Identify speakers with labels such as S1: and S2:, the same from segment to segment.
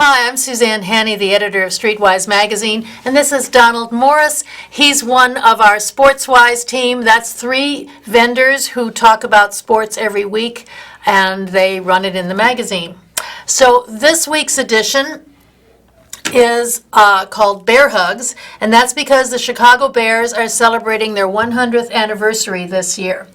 S1: Hi, I'm Suzanne Hannay, the editor of Streetwise magazine, and this is Donald Morris. He's one of our Sportswise team. That's 3 vendors who talk about sports every week, and they run it in the magazine. So this week's edition is called Bear Hugs, and that's because the Chicago Bears are celebrating their 100th anniversary this year.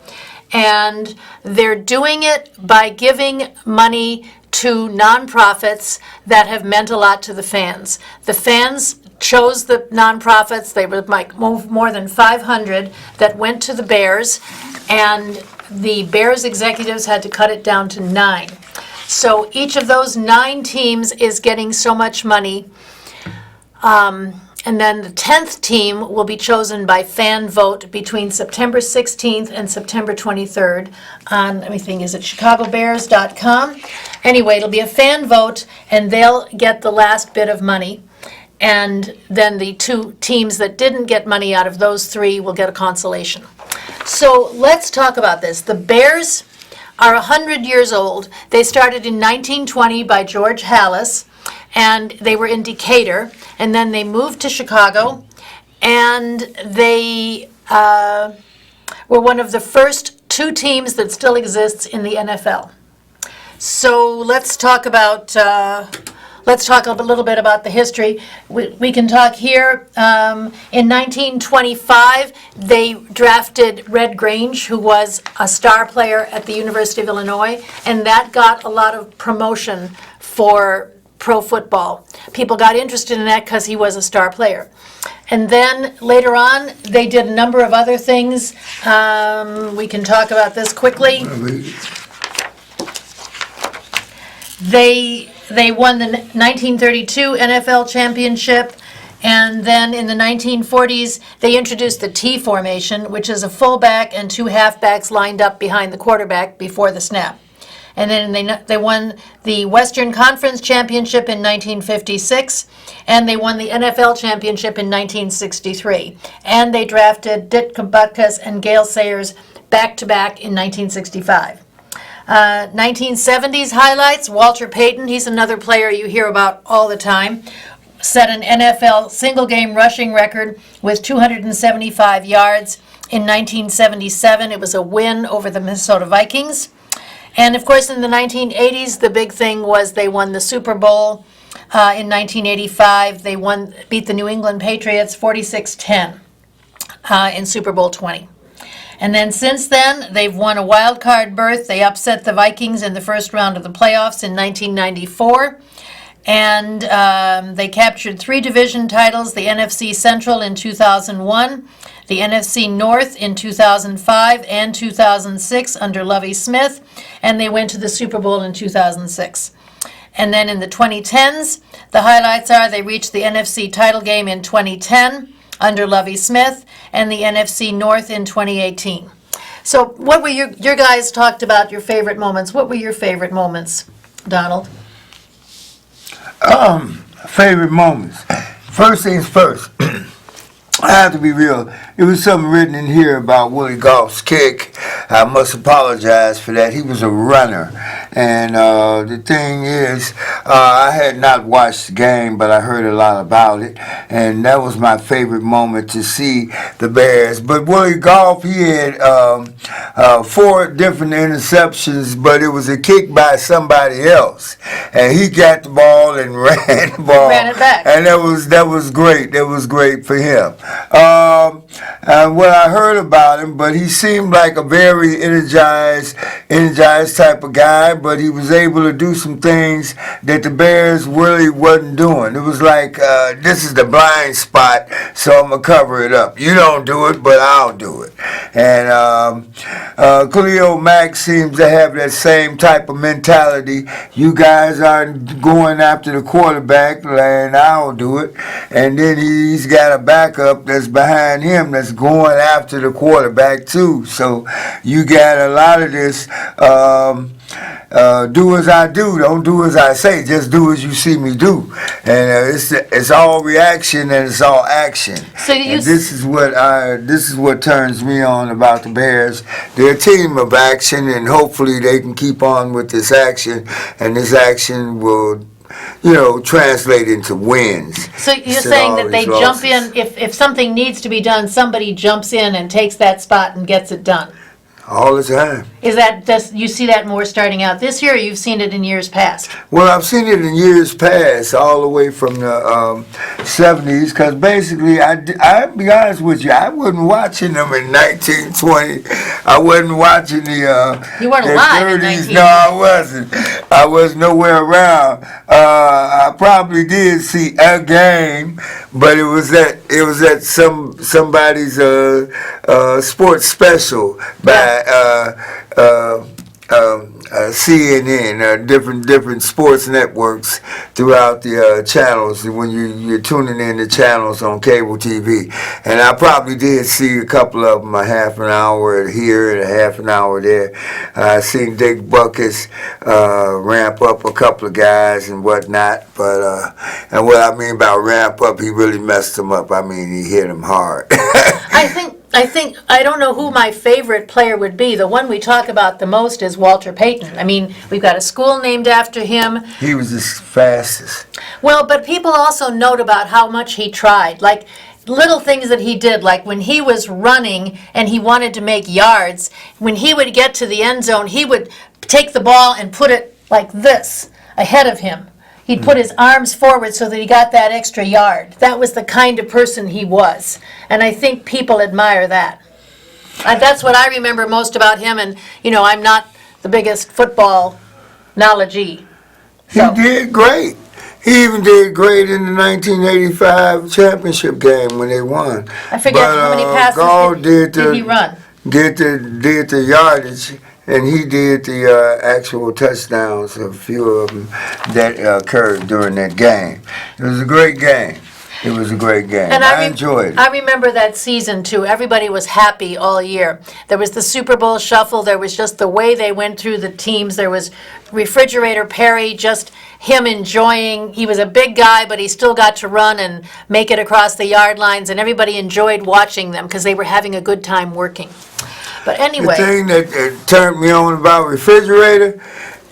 S1: And they're doing it by giving money to nonprofits that have meant a lot to the fans. The fans chose the nonprofits. They were like more than 500 that went to the Bears, and the Bears executives had to cut it down to 9. So each of those 9 teams is getting so much money. And then the 10th team will be chosen by fan vote between September 16th and September 23rd on, let me think, is it chicagobears.com? Anyway, it'll be a fan vote, and they'll get the last bit of money. And then the 2 teams that didn't get money out of those 3 will get a consolation. So let's talk about this. The Bears are 100 years old. They started in 1920 by George Halas, and they were in Decatur, and then they moved to Chicago, and they were one of the first 2 teams that still exists in the NFL. So let's talk a little bit about the history. We can talk here. In 1925, they drafted Red Grange, who was a star player at the University of Illinois, and that got a lot of promotion for pro football. People got interested in that because he was a star player. And then later on, they did a number of other things. We can talk about this quickly. They won the 1932 NFL championship, and then in the 1940s, they introduced the T formation, which is a fullback and 2 halfbacks lined up behind the quarterback before the snap. And then they won the Western Conference Championship in 1956, and they won the NFL Championship in 1963. And they drafted Ditka Butkus and Gale Sayers back-to-back in 1965. 1970s highlights, Walter Payton, he's another player you hear about all the time, set an NFL single-game rushing record with 275 yards. In 1977, it was a win over the Minnesota Vikings. And of course, in the 1980s, the big thing was they won the Super Bowl. In 1985, they beat the New England Patriots 46-10 in Super Bowl 20. And then since then, they've won a wild card berth. They upset the Vikings in the first round of the playoffs in 1994. And they captured 3 division titles, the NFC Central in 2001, the NFC North in 2005 and 2006 under Lovie Smith, and they went to the Super Bowl in 2006. And then in the 2010s, the highlights are they reached the NFC title game in 2010 under Lovie Smith, and the NFC North in 2018. So what were your guys talked about your favorite moments. What were your favorite moments, Donald?
S2: Favorite moments. First things first. I have to be real. There was something written in here about Willie Goff's kick. I must apologize for that. He was a runner. And the thing is, I had not watched the game, but I heard a lot about it. And that was my favorite moment to see the Bears. But Willie Goff, he had 4 different interceptions, but it was a kick by somebody else. And he got the ball and ran the ball.
S1: Ran it back.
S2: And that was great. That was great for him. What I heard about him, but he seemed like a very energized type of guy, but he was able to do some things that the Bears really wasn't doing. It was like, this is the blind spot, so I'm going to cover it up. You don't do it, but I'll do it. And Khalil Mack seems to have that same type of mentality. You guys aren't going after the quarterback, and I'll do it. And then he's got a backup that's behind him that's going after the quarterback too. So you got a lot of this do as I do, don't do as I say, just do as you see me do. And it's all reaction and it's all action. So this is what turns me on about the Bears. They're a team of action, and hopefully they can keep on with this action, and this action will translate into wins.
S1: So you're
S2: instead of
S1: saying
S2: all
S1: that they
S2: these
S1: jump
S2: losses.
S1: in, if something needs to be done, somebody jumps in and takes that spot and gets it done?
S2: All the time.
S1: Does you see that more starting out this year, or you've seen it in years past?
S2: Well, I've seen it in years past, all the way from the 70s, because basically, I'll be honest with you, I wasn't watching them in 1920. I wasn't watching
S1: You weren't
S2: the
S1: alive in
S2: 30s.
S1: 1920.
S2: No, I wasn't. I was nowhere around. I probably did see a game, but it was at somebody's sports special by CNN, different sports networks throughout the channels when you're tuning in the channels on cable TV. And I probably did see a couple of them, a half an hour here and a half an hour there. I seen Dick Buckus ramp up a couple of guys and whatnot. But and what I mean by ramp up, he really messed them up. I mean, he hit them hard.
S1: I don't know who my favorite player would be. The one we talk about the most is Walter Payton. I mean, we've got a school named after him.
S2: He was the fastest.
S1: Well, but people also note about how much he tried. Like little things that he did, like when he was running and he wanted to make yards, when he would get to the end zone, he would take the ball and put it like this ahead of him. He'd put his arms forward so that he got that extra yard. That was the kind of person he was. And I think people admire that. That's what I remember most about him. And, I'm not the biggest football knowledge-y.
S2: He did great. He even did great in the 1985 championship game when they won.
S1: I forget how many passes did he run?
S2: Did the yardage. And he did the actual touchdowns, a few of them that occurred during that game. It was a great game. It was a great game.
S1: And
S2: I enjoyed it.
S1: I remember that season, too. Everybody was happy all year. There was the Super Bowl shuffle. There was just the way they went through the teams. There was Refrigerator Perry, just him enjoying. He was a big guy, but he still got to run and make it across the yard lines. And everybody enjoyed watching them because they were having a good time working. But anyway.
S2: The thing that turned me on about Refrigerator,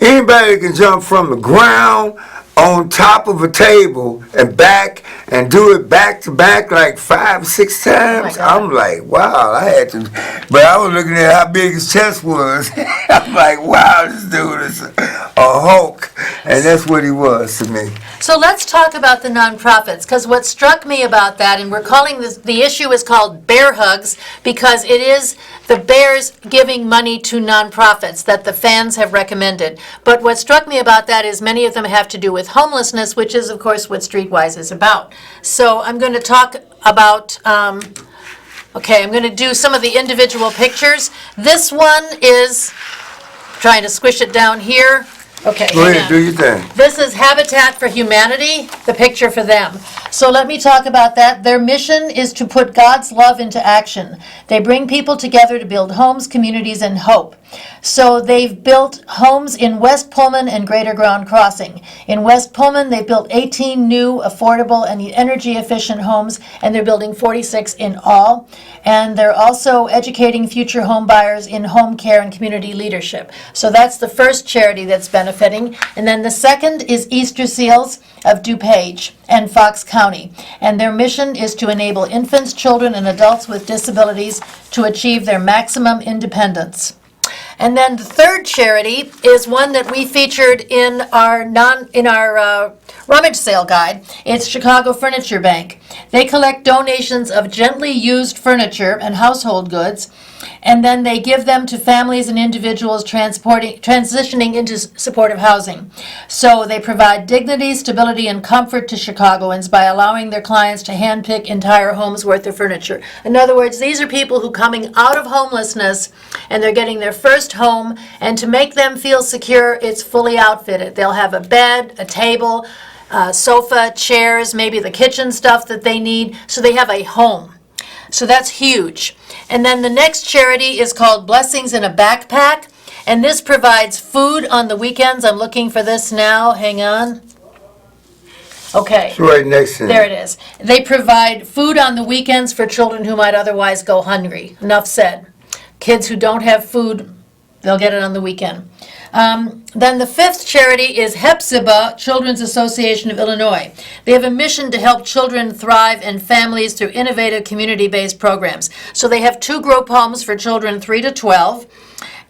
S2: anybody can jump from the ground on top of a table and back and do it back to back like 5-6 times. I'm like, wow, I had to. But I was looking at how big his chest was. I'm like, wow, this dude is a Hulk. And that's what he was to me.
S1: So let's talk about the nonprofits, because what struck me about that, and we're calling this, the issue is called Bear Hugs, because it is the Bears giving money to nonprofits that the fans have recommended. But what struck me about that is many of them have to do with homelessness, which is, of course, what Streetwise is about. So I'm going to talk about, I'm going to do some of the individual pictures. This one is, trying to squish it down here. Okay,
S2: go ahead, do your thing.
S1: This is Habitat for Humanity, the picture for them. So let me talk about that. Their mission is to put God's love into action. They bring people together to build homes, communities, and hope. So they've built homes in West Pullman and Greater Grand Crossing. In West Pullman, they've built 18 new, affordable, and energy-efficient homes, and they're building 46 in all. And they're also educating future home buyers in home care and community leadership. So that's the first charity that's benefiting. And then the second is Easter Seals of DuPage and Fox County. And their mission is to enable infants, children, and adults with disabilities to achieve their maximum independence. And then the third charity is one that we featured in our rummage sale guide. It's Chicago Furniture Bank. They collect donations of gently used furniture and household goods, and then they give them to families and individuals transitioning into supportive housing. So they provide dignity, stability, and comfort to Chicagoans by allowing their clients to handpick entire homes worth of furniture. In other words, these are people who are coming out of homelessness and they're getting their first home, and to make them feel secure, it's fully outfitted. They'll have a bed, a table, sofa, chairs, maybe the kitchen stuff that they need, so they have a home. So that's huge. And then the next charity is called Blessings in a Backpack, and this provides food on the weekends. I'm looking for this now. Hang on. Okay.
S2: It's right next to me.
S1: There it is. They provide food on the weekends for children who might otherwise go hungry. Enough said. Kids who don't have food, they'll get it on the weekend. Then the fifth charity is Hepzibah Children's Association of Illinois. They have a mission to help children thrive and families through innovative community-based programs. So they have 2 group homes for children 3 to 12.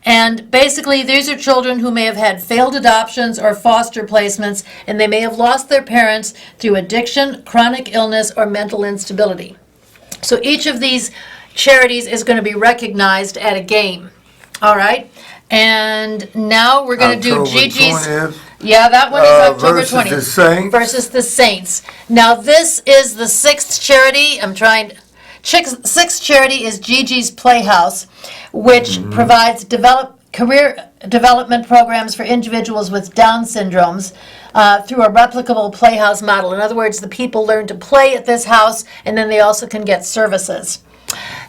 S1: And basically, these are children who may have had failed adoptions or foster placements, and they may have lost their parents through addiction, chronic illness, or mental instability. So each of these charities is going to be recognized at a game. All right? And now we're going to do
S2: October
S1: Gigi's.
S2: 20th,
S1: Yeah, that one is October
S2: versus
S1: 20th.
S2: the Saints.
S1: Versus the Saints. Now, this is the 6th charity. Sixth charity is Gigi's Playhouse, which provides career development programs for individuals with Down syndromes through a replicable playhouse model. In other words, the people learn to play at this house, and then they also can get services.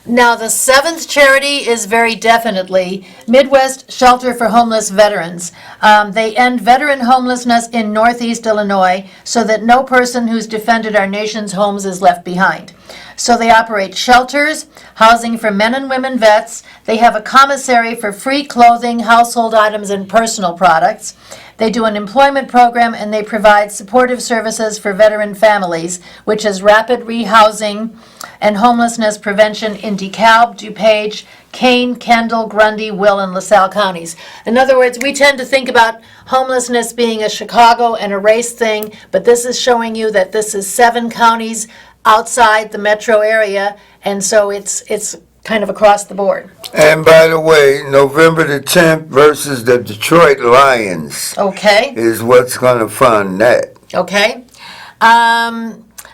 S1: Now, the 7th charity is very definitely Midwest Shelter for Homeless Veterans. They end veteran homelessness in Northeast Illinois so that no person who's defended our nation's homes is left behind. So they operate shelters, housing for men and women vets. They have a commissary for free clothing, household items, and personal products. They do an employment program, and they provide supportive services for veteran families, which is rapid rehousing and homelessness prevention in DeKalb, DuPage, Kane, Kendall, Grundy, Will, and LaSalle counties. In other words, we tend to think about homelessness being a Chicago and a race thing, but this is showing you that this is 7 counties outside the metro area, and so it's kind of across the board.
S2: And by the way, November the 10th versus the Detroit Lions
S1: Okay,
S2: is what's going to fund that.
S1: okay.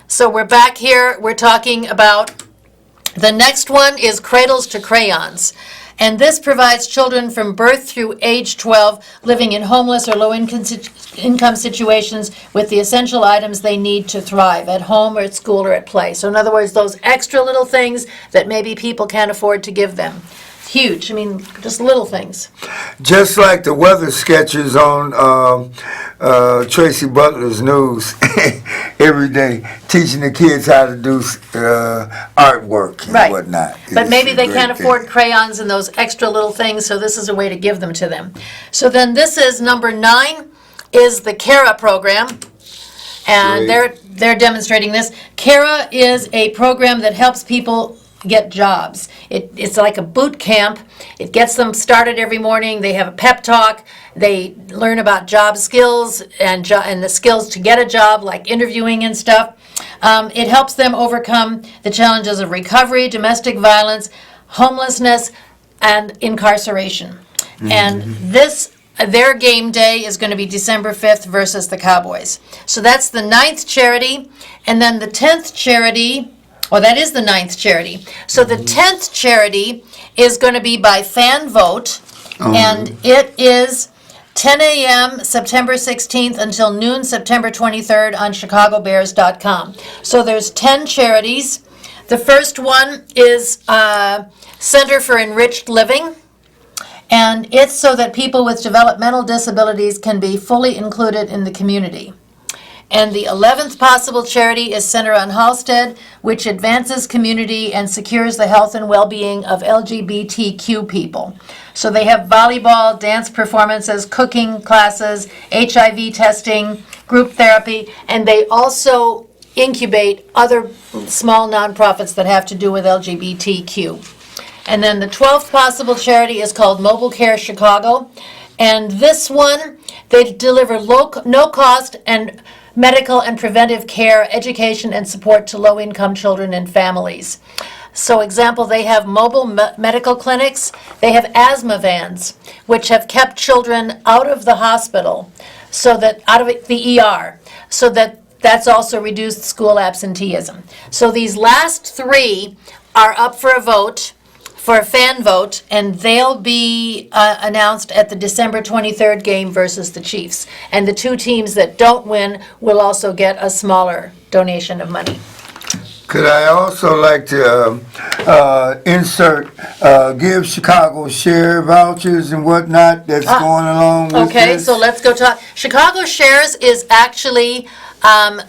S1: So we're back here, we're talking about, the next one is Cradles to Crayons. And this provides children from birth through age 12 living in homeless or low-income situations with the essential items they need to thrive at home or at school or at play. So in other words, those extra little things that maybe people can't afford to give them. Huge. I mean, just little things.
S2: Just like the weather sketches on Tracy Butler's news every day, teaching the kids how to do artwork and
S1: Right.
S2: whatnot.
S1: But
S2: It's
S1: maybe
S2: a
S1: they
S2: great
S1: can't
S2: thing.
S1: afford crayons and those extra little things, so this is a way to give them to them. So then this is number 9 is the CARA program. And
S2: Great.
S1: they're demonstrating this. CARA is a program that helps people get jobs. It's like a boot camp. It gets them started every morning. They have a pep talk. They learn about job skills and the skills to get a job, like interviewing and stuff. It helps them overcome the challenges of recovery, domestic violence, homelessness, and incarceration. And their game day is going to be December 5th versus the Cowboys. So that's the 9th charity. And then the 10th charity, well, that is the 9th charity. So the 10th charity is going to be by fan vote, and it is 10 a.m. September 16th until noon September 23rd on chicagobears.com. So there's 10 charities. The first one is Center for Enriched Living, and it's so that people with developmental disabilities can be fully included in the community. And the 11th possible charity is Center on Halsted, which advances community and secures the health and well-being of LGBTQ people. So they have volleyball, dance performances, cooking classes, HIV testing, group therapy, and they also incubate other small nonprofits that have to do with LGBTQ. And then the 12th possible charity is called Mobile Care Chicago. And this one, they deliver no-cost and medical and preventive care, education, and support to low-income children and families. So example, they have mobile medical clinics. They have asthma vans, which have kept children out of the hospital, so that out of the ER, so that's also reduced school absenteeism. So these last 3 are up for a vote, for a fan vote, and they'll be announced at the December 23rd game versus the Chiefs. And the 2 teams that don't win will also get a smaller donation of money.
S2: Could I also like to give Chicago share vouchers and whatnot that's going along with
S1: Okay,
S2: this?
S1: so let's go talk. Chicago Shares is actually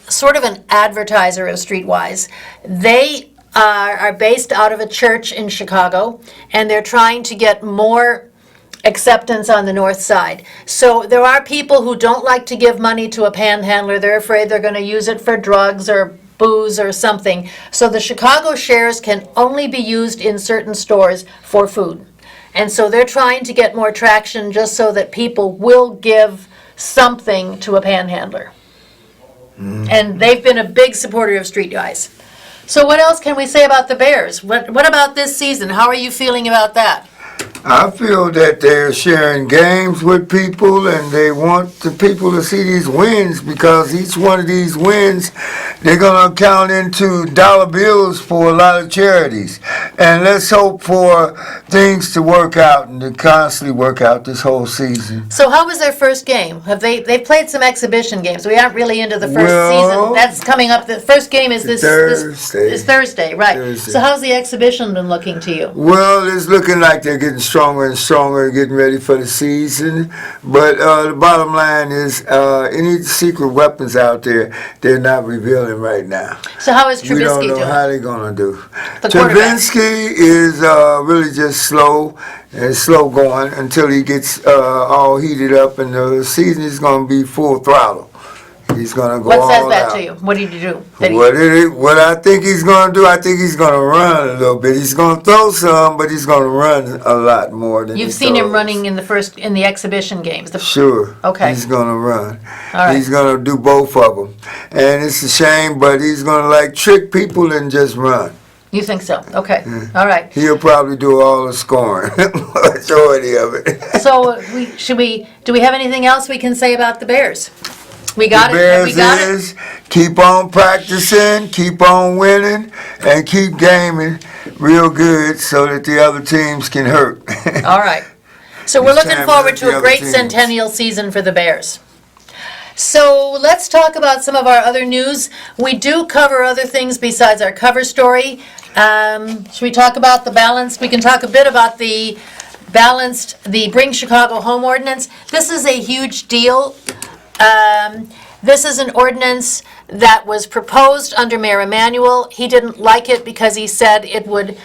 S1: sort of an advertiser of Streetwise. They are based out of a church in Chicago, and they're trying to get more acceptance on the north side. So there are people who don't like to give money to a panhandler. They're afraid they're going to use it for drugs or booze or something. So the Chicago shares can only be used in certain stores for food. And so they're trying to get more traction just so that people will give something to a panhandler. And they've been a big supporter of Streetwise. So what else can we say about the Bears? What about this season? How are you feeling about that?
S2: I feel that they're sharing games with people and they want the people to see these wins, because each one of these wins, they're going to count into dollar bills for a lot of charities. And let's hope for things to work out and to constantly work out this whole season.
S1: So how was their first game? They've played some exhibition games. We aren't really into the first season. That's coming up. The first game is this Thursday, right?
S2: Thursday.
S1: So how's the exhibition been looking to you?
S2: Well, it's looking like they're getting stronger and stronger, getting ready for the season. But the bottom line is, any secret weapons out there, they're not revealing right now.
S1: So how is Trubisky
S2: We don't know
S1: doing?
S2: how they're going to do.
S1: The quarterback.
S2: Trubisky is really just slow going until he gets all heated up, and the season is going to be full throttle. He's going to go
S1: What
S2: all
S1: says that
S2: out.
S1: to you? What did you do?
S2: What I think he's going to do, I think he's going to run a little bit. He's going to throw some, but he's going to run a lot more than
S1: You've
S2: he
S1: seen him
S2: throws.
S1: running in the exhibition games.
S2: Sure.
S1: Okay.
S2: He's going to run.
S1: All right.
S2: He's going to do both of them. And it's a shame, but he's going to trick people and just run.
S1: You think so? Okay. All right.
S2: He'll probably do all the scoring, majority of it.
S1: So do we have anything else we can say about the Bears? We got
S2: The
S1: it.
S2: Bears
S1: We got it.
S2: is keep on practicing, keep on winning, and keep gaming real good so that the other teams can hurt.
S1: All right. So we're
S2: It's
S1: looking
S2: time
S1: forward
S2: to
S1: to
S2: the
S1: a
S2: other
S1: great
S2: teams.
S1: centennial season for the Bears. So let's talk about some of our other news. We do cover other things besides our cover story. Should we talk about the balance? We can talk a bit about the Bring Chicago Home Ordinance. This is a huge deal. This is an ordinance that was proposed under Mayor Emanuel. He didn't like it because he said it would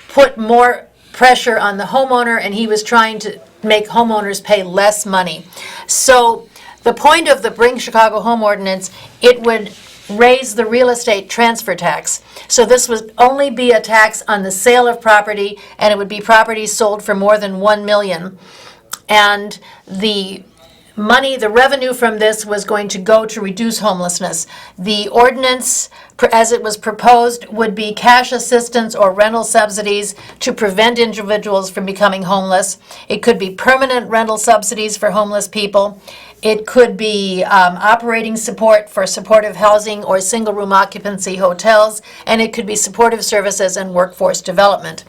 S1: put more pressure on the homeowner, and he was trying to make homeowners pay less money. So the point of the Bring Chicago Home Ordinance, it would raise the real estate transfer tax. So this would only be a tax on the sale of property, and it would be property sold for more than $1 million. And the revenue from this was going to go to reduce homelessness. The ordinance, as it was proposed, would be cash assistance or rental subsidies to prevent individuals from becoming homeless. It could be permanent rental subsidies for homeless people. It could be operating support for supportive housing or single-room occupancy hotels, and it could be supportive services and workforce development.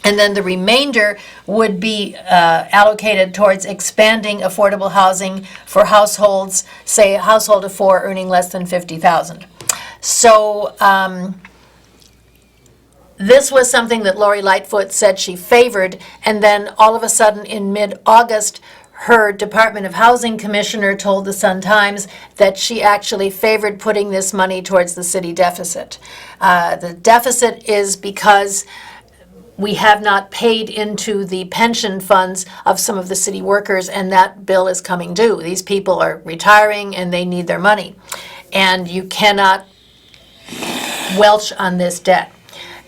S1: And then the remainder would be allocated towards expanding affordable housing for households, say a household of 4 earning less than $50,000. So this was something that Lori Lightfoot said she favored, and then all of a sudden in mid-August, her Department of Housing Commissioner told the Sun-Times that she actually favored putting this money towards the city deficit. The deficit is because we have not paid into the pension funds of some of the city workers, and that bill is coming due. These people are retiring and they need their money. And you cannot welch on this debt.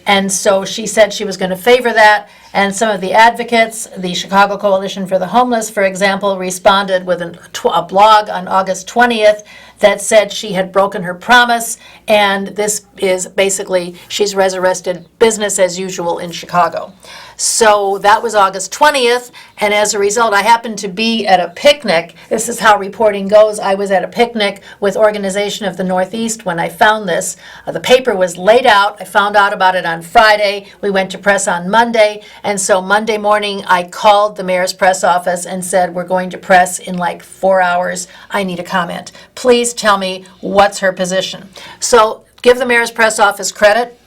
S1: And so she said she was going to favor that, and some of the advocates, the Chicago Coalition for the Homeless, for example, responded with a blog on August 20th that said she had broken her promise, and this is basically, she's resurrected business as usual in Chicago. So that was August 20th, and as a result, I happened to be at a picnic. This is how reporting goes. I was at a picnic with Organization of the Northeast when I found this. The paper was laid out. I found out about it on Friday. We went to press on Monday, and so Monday morning, I called the mayor's press office and said, we're going to press in like 4 hours. I need a comment. Please tell me what's her position. So give the mayor's press office credit.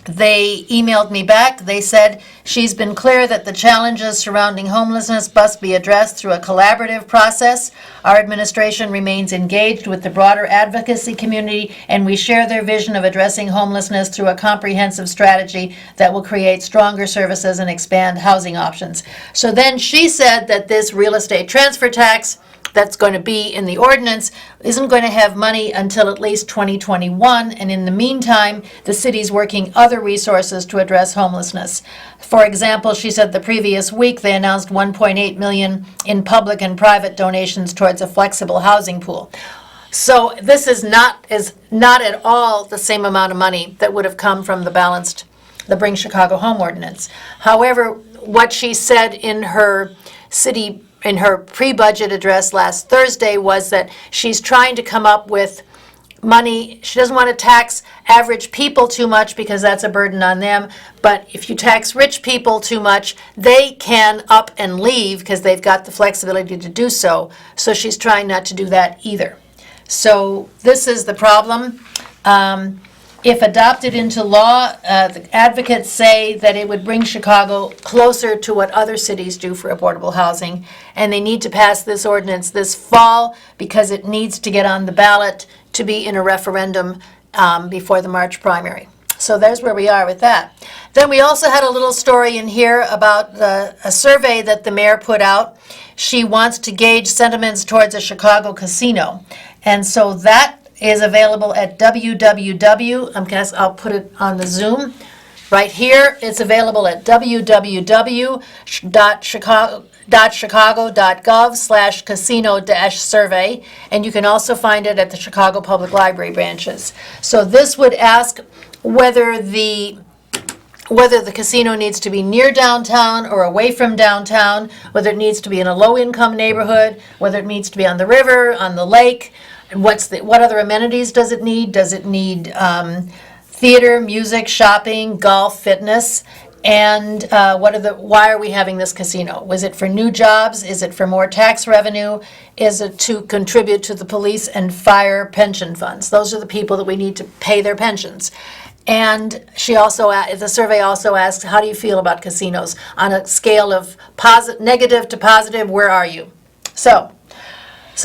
S1: They emailed me back. They said she's been clear that the challenges surrounding homelessness must be addressed through a collaborative process. Our administration remains engaged with the broader advocacy community, and we share their vision of addressing homelessness through a comprehensive strategy that will create stronger services and expand housing options. So then she said that this real estate transfer tax that's going to be in the ordinance isn't going to have money until at least 2021, and in the meantime, the city's working other resources to address homelessness. For example, she said the previous week they announced $1.8 million in public and private donations towards a flexible housing pool. So this is not at all the same amount of money that would have come from the Bring Chicago Home ordinance. However, what she said in her pre-budget address last Thursday was that she's trying to come up with money. She doesn't want to tax average people too much because that's a burden on them. But if you tax rich people too much, they can up and leave because they've got the flexibility to do so. So she's trying not to do that either. So this is the problem. If adopted into law, the advocates say that it would bring Chicago closer to what other cities do for affordable housing, and they need to pass this ordinance this fall because it needs to get on the ballot to be in a referendum before the March primary. So there's where we are with that. Then we also had a little story in here about a survey that the mayor put out. She wants to gauge sentiments towards a Chicago casino, and so that is available at I'll put it on the Zoom. Right here, it's available at www.chicago.gov/casino-survey, and you can also find it at the Chicago Public Library branches. So this would ask whether the casino needs to be near downtown or away from downtown, whether it needs to be in a low-income neighborhood, whether it needs to be on the river, on the lake. What other amenities does it need? Does it need theater, music, shopping, golf, fitness? And why are we having this casino? Was it for new jobs? Is it for more tax revenue? Is it to contribute to the police and fire pension funds? Those are the people that we need to pay their pensions. And the survey also asks, how do you feel about casinos? On a scale of negative to positive, where are you? So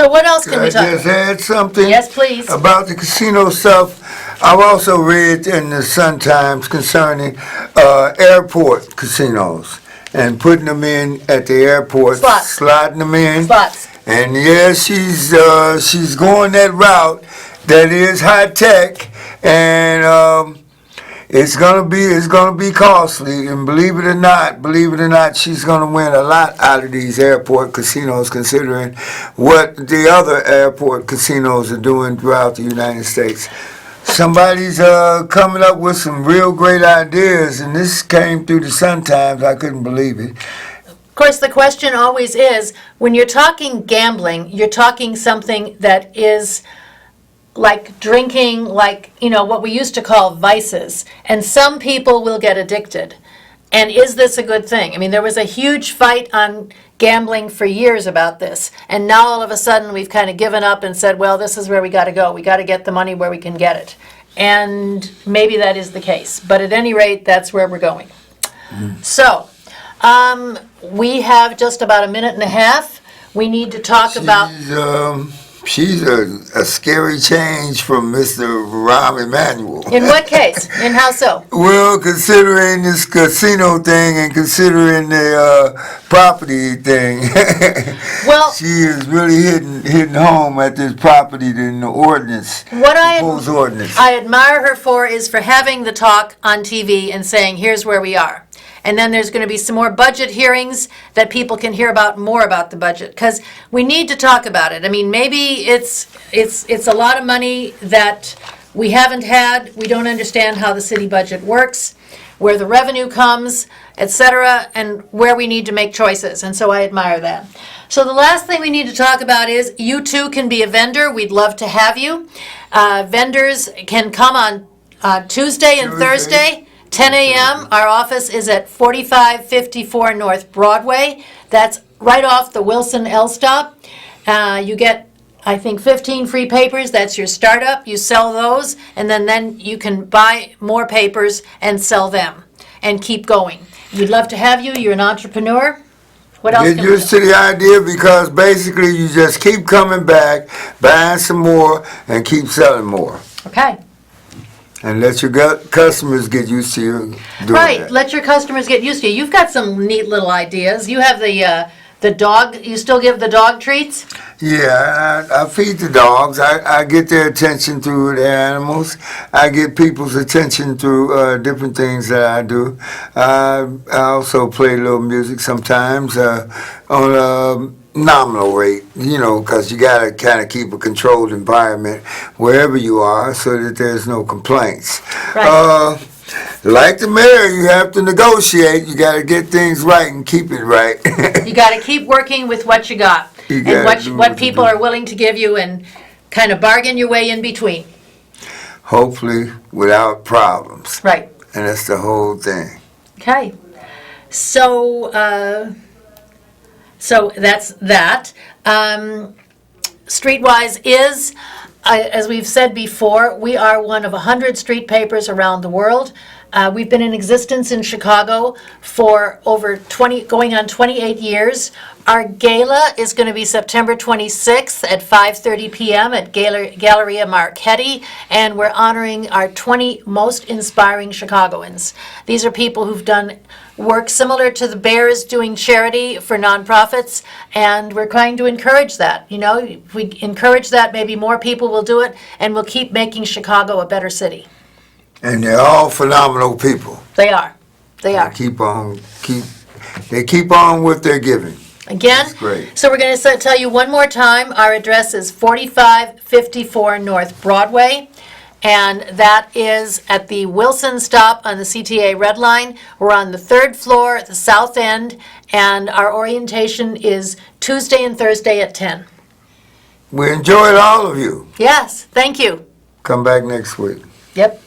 S1: what else can we talk about?
S2: Just add something?
S1: Yes, please.
S2: About the casino stuff. I've also read in the Sun Times concerning airport casinos and putting them in at the airport, slotting them in.
S1: Slots.
S2: And yeah, she's going that route. That is high tech, and it's gonna be costly, and believe it or not, she's gonna win a lot out of these airport casinos, considering what the other airport casinos are doing throughout the United States. Somebody's coming up with some real great ideas, and this came through the Sun Times. I couldn't believe it.
S1: Of course, the question always is, when you're talking gambling, you're talking something that is like drinking, what we used to call vices. And some people will get addicted. And is this a good thing? I mean, there was a huge fight on gambling for years about this. And now all of a sudden we've kind of given up and said, well, this is where we got to go. We got to get the money where we can get it. And maybe that is the case. But at any rate, that's where we're going. So, we have just about a minute and a half. We need to talk about...
S2: She's a scary change from Mr. Rahm Emanuel.
S1: In what case? And how so?
S2: Well, considering this casino thing and considering the property thing,
S1: well,
S2: she is really hitting home at this property in the ordinance. Proposed ordinance.
S1: I admire her for having the talk on TV and saying, here's where we are. And then there's going to be some more budget hearings that people can hear more about the budget, because we need to talk about it. I mean, maybe it's a lot of money that we haven't had. We don't understand how the city budget works, where the revenue comes, etc., and where we need to make choices. And so I admire that. So the last thing we need to talk about is you too can be a vendor. We'd love to have you. Vendors can come on Tuesday and Thursday. 10 a.m. Our office is at 4554 North Broadway. That's right off the Wilson L stop. You get I think 15 free papers, that's your startup. You sell those, and then you can buy more papers and sell them and keep going. We'd love to have you. You're an entrepreneur. What else
S2: Get
S1: can we
S2: used
S1: do?
S2: to the idea because basically you just keep coming back, buying some more, and keep selling more.
S1: Okay.
S2: And let your customers get used to you doing
S1: Right.
S2: that.
S1: Let your customers get used to you. You've got some neat little ideas. You have the dog. You still give the dog treats?
S2: Yeah, I feed the dogs. I get their attention through the animals. I get people's attention through different things that I do. I also play a little music sometimes on a nominal rate, because you got to kind of keep a controlled environment wherever you are so that there's no complaints.
S1: Right.
S2: Like the mayor, you have to negotiate. You got to get things right and keep it right.
S1: You got to keep working with what you got
S2: You
S1: and
S2: gotta do
S1: what
S2: what you
S1: people
S2: do.
S1: are willing to give you, and kind of bargain your way in between.
S2: Hopefully without problems.
S1: Right.
S2: And that's the whole thing.
S1: Okay. So that's that. Streetwise is, as we've said before, we are one of 100 street papers around the world. We've been in existence in Chicago for over 20, going on 28 years. Our gala is going to be September 26th at 5:30 p.m. at Galleria Marchetti, and we're honoring our 20 most inspiring Chicagoans. These are people who've done work similar to the Bears doing charity for nonprofits, and we're trying to encourage that. If we encourage that, maybe more people will do it, and we'll keep making Chicago a better city.
S2: And they're all phenomenal people.
S1: They are. They are.
S2: They keep on with their giving.
S1: Again,
S2: That's great.
S1: so we're going to tell you one more time. Our address is 4554 North Broadway, and that is at the Wilson stop on the CTA Red Line. We're on the 3rd floor at the south end, and our orientation is Tuesday and Thursday at 10.
S2: We enjoyed all of you.
S1: Yes, thank you.
S2: Come back next week.
S1: Yep.